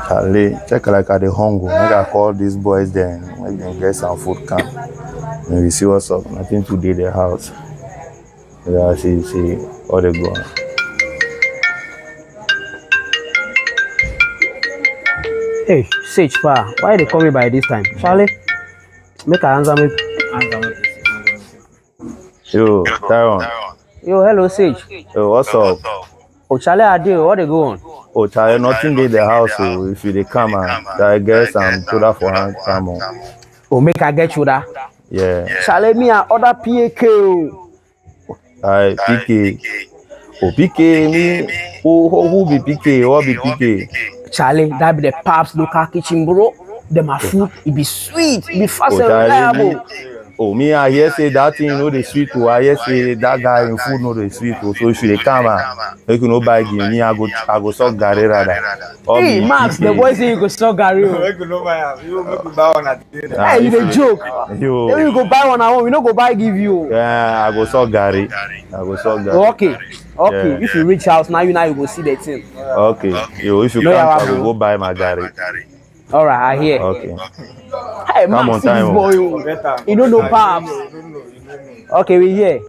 Charlie, check like at the hunger. Make I call these boys then. Make them get some food come. And we see what's up. Nothing to do the house. Yeah, see, all they go. Hey, Sage Pa, why they call me by this time? Charlie, make a answer me. Yo, Tyron. Yo, hello Sage. Yo, what's up? Oh, Charlie, I do. What they go on? Oh, Charlie, nothing did the house. So if you they come, I guess I'm shoulder for hand come on. Oh, make I get you that. Yeah. Charlie, me and other PAK. I PK. Oh, PK me. Who be PK? What be PK? Charlie, that be the PABS local kitchen, bro. Then my food, it be sweet, it be fast and reliable. Oh, me, I hear say that thing, you know, the sweet. Oh, I hear say that guy in food, know the sweet. Oh, so if you come, you can no buy give me. I go suck Gary rather. Hey, Max, the boy say you go suck Gary. You no buy you buy one at the Hey, you the joke. Yo. Then you go buy one at home, we no go buy give you. Yeah, I go suck Gary. Okay. Yeah. If you reach house now, you go see the thing. Okay. Yo, if you come, I will go buy my Gary. All right, I hear. Okay. Hey, Max, on time. boy, you don't know PABS. Okay, we here.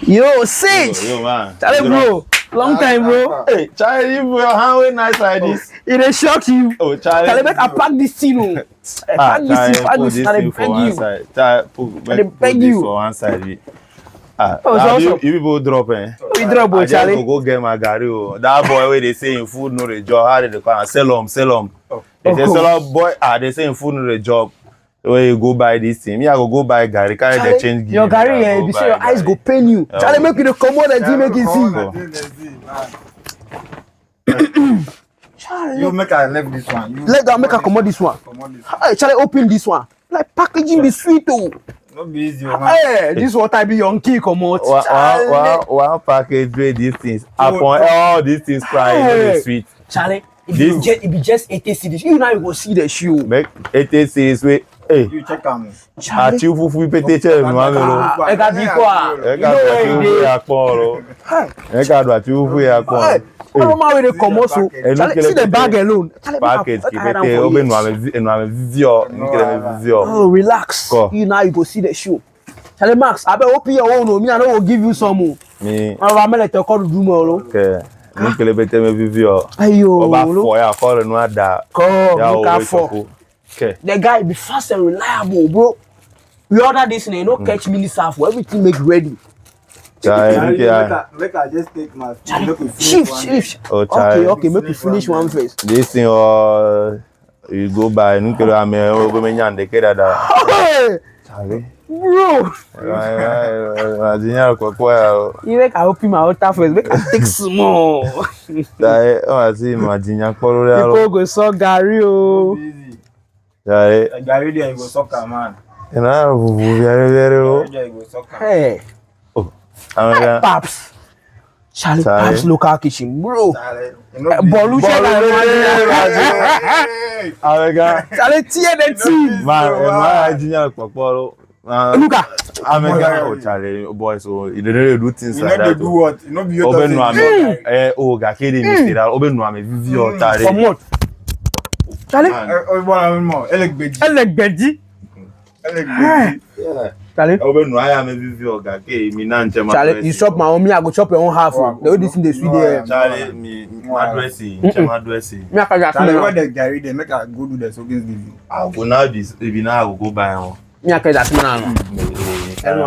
Yo, Sage. Yo, man. Charlie, bro. Long time, bro. Hey, Charlie, you put your hand way nice like this. It a shock you. Oh, Charlie. Charlie, make I pack this thing. Pack this thing. Charlie, beg you. Charlie, beg you for one side. You people drop, eh? We drop, Charlie. I go get my Gary. That boy where they say in food no the job. How they call sell them. They say sell boy. They say in food no the job. Where you go buy this thing? Me I go buy Gary. Carry the change. Your Gary, you say your eyes go pain you. Charlie, make you the commode and make it see. Charlie, you make I left this one. Let them make a commode this one. Hey, Charlie, open this one. Like packaging be sweet oh. No be easy, man. Hey, this what I be young key come out. One package with these things. Upon all these things crying hey. Sweet. Charlie, it be just 80 cedis. You now you go see the shoe. Make 80 cedis with hey. You check am. Charlie, you fufu pete no amelo. E ka bi kwa. E ka do akporo. E ka do atu ya akporo. Oh, my way they come also. See the bag alone. Package kipete obe no ame vivio, vivio. Oh, relax. You now you go see the shoe. Charlie Max, I bet open your own. Me I no go give you some more. Me. I will let you call do more. Okay. Ni kele bete me vivio. Ayo. Oba for ya call no ada. Come, look for. Okay. The guy be fast and reliable, bro. We order this and you no catch me this half. Everything make ready. Make I just take my shift. Oh, okay, make you finish one first. This thing you go buy nukele ame ogo me nyande keda da. Charlie. Bro. Adinya kwa. You make I open my water first. Make I take small. Dai, see adinya kporo le aro. People go suck Gary o. Dai. Gary there you go suck man. Na vuvu very o. You go suck. Hey. PABS. Charlie, PABS local kitchen, bro. Bolution Charlie, tear the team. Man, engineer Kokoro. Look at Amega, Charlie, boys. So you don't do things like that. You do what? You know, be open no ame. Oh, Gakedi ni still. Open no ame. Vivio, Charlie. From what? Charlie. One more. Elegbeji. Yeah. Charlie. Open no ame vivio Gakedi. Mi na nche ma. Charlie, you chop my own. Me I go chop your own half. The way this in the sweet there. Charlie, me madressing. Madressing. Me I can Charlie, what the Gary they make I go do the soakings give you. I go now this. If now I will go buy one. Me I can just now.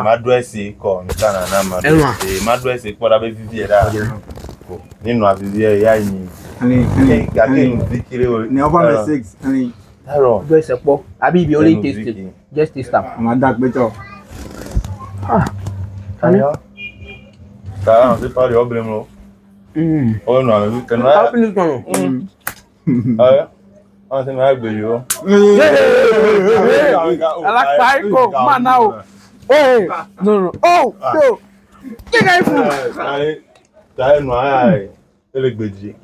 Madressing come. Kana na madressing. Madressing kwa dabe vivie da. Nino a vivie ya ni. Gakedi zikire o. Ne over 6. Ani. Hello. Go se po. Abi be only taste it. Just taste am. I'm a dark better. Ayo. Tá, você pode o blemo. Oh no, we can not. Open this one. Ah, I think I be you. I like Paiko, man now. Hey, no. Oh, no. Get guy food. Tá, no ai. Ele gbeji.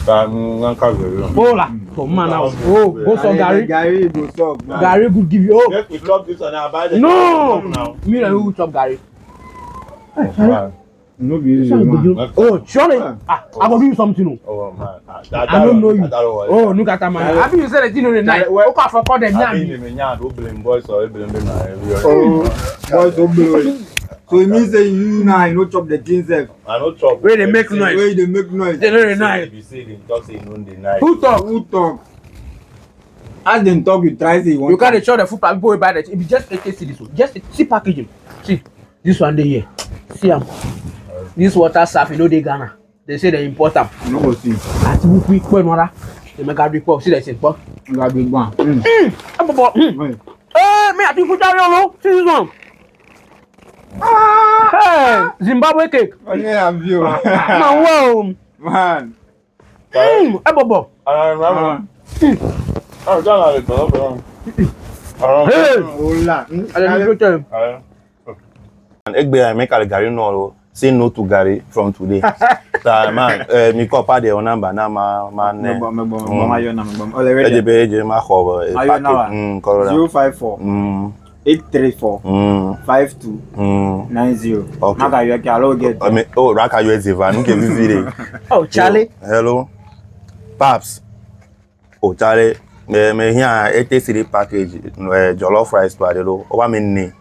Tá, não cago. Bola. Come man now. Oh, go so Gary. Gary go talk. Gary could give you. Let me drop this on our buy. No. Me and who chop Gary. No be easy, man. Oh, surely. I go do you something. Oh man, I don't know you. Oh, look at that man. I think you said that you know the night. Where okay for call them I yan. mean, don't blame boys or blame them. Oh, boys don't blow. So it means that you now you know chop the things there. I no chop. Where they make noise. Where they make noise. They know the night. You say they talk say no the night. Who talk? Who talk? As them talk, you try say you want. You can't show the food people will buy that. If you just take see this one, just see packaging. See this one there here. See am. This water stuff, you know they Ghana. They say they import them. You know go see. At we quick when water. They make a big pop. See that shit, pop. You got big one. Eh, me I think put that on. See this one. Hey, Zimbabwe cake. Okay, I'm view. Man, wow. Man. Bobo. Hey. Hola. And Egbe I make a Gary no say no to Gary from today. So man, me call pa de number na man. Mama yo na me. Already. Eje ma cover. 054 834 52 90. Okay. Maka yo ke alo get. Oh, Raka you Eva, no ke vivire. Oh, Charlie. Hello. PABS. Oh, Charlie. Me here 83 package jollof rice to adelo. O wa me ni.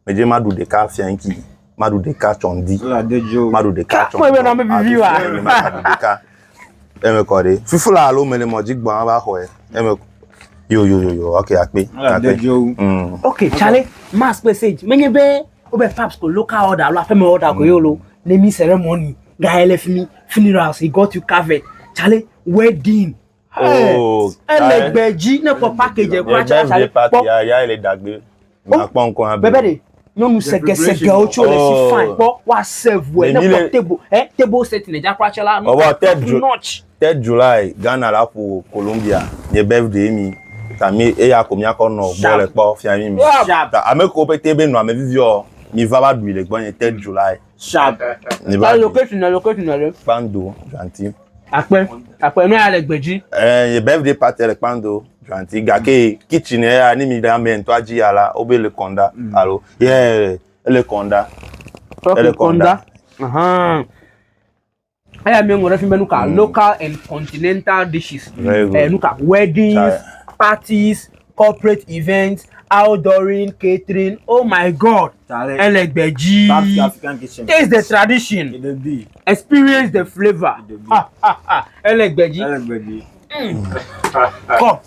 Me je ma do de ka fianki. Ma do de ka chondi. Ma do de ka chondi. Mo be na me view ah. Eme ko de. Fifula lo me le mo jigbo an ba ho e. Eme yo okay akpe. Okay, Charlie. Mass message. Menye be o be PABS ko local order lo afa me order ko yo lo. Naming ceremony. Guy left me funerals. He got you covered. Charlie, wedding. Oh, Elegbeji ne ko package e kwa cha Charlie. Ya ile dagbe. Ma pon ko ha be. Bebe no nu sege o cho le si fine po wa serve we ne table table set ne ja kwa cha la no. 3 July Ghana la for Colombia. Ye birthday mi. Ta mi e ya ko mi akono bo le po fi ami mi. Ta ameko pe tebe no amevio mi va ba du le gbon 3 July. Sharp. La location le. Kpando gentil. Akpẹ no Elegbeji. Ye birthday party le Kpando gentil. Gake kitchen e ni mi da men to aji ala obe le Konda. Allo. Yeah, le Konda. Aya mi ngore fi menu ka local and continental dishes. Nuka weddings, parties, corporate events, outdooring, catering. Oh my God. Elegbeji. African kitchen. Taste the tradition. Experience the flavor. Elegbeji. Elegbeji. Come.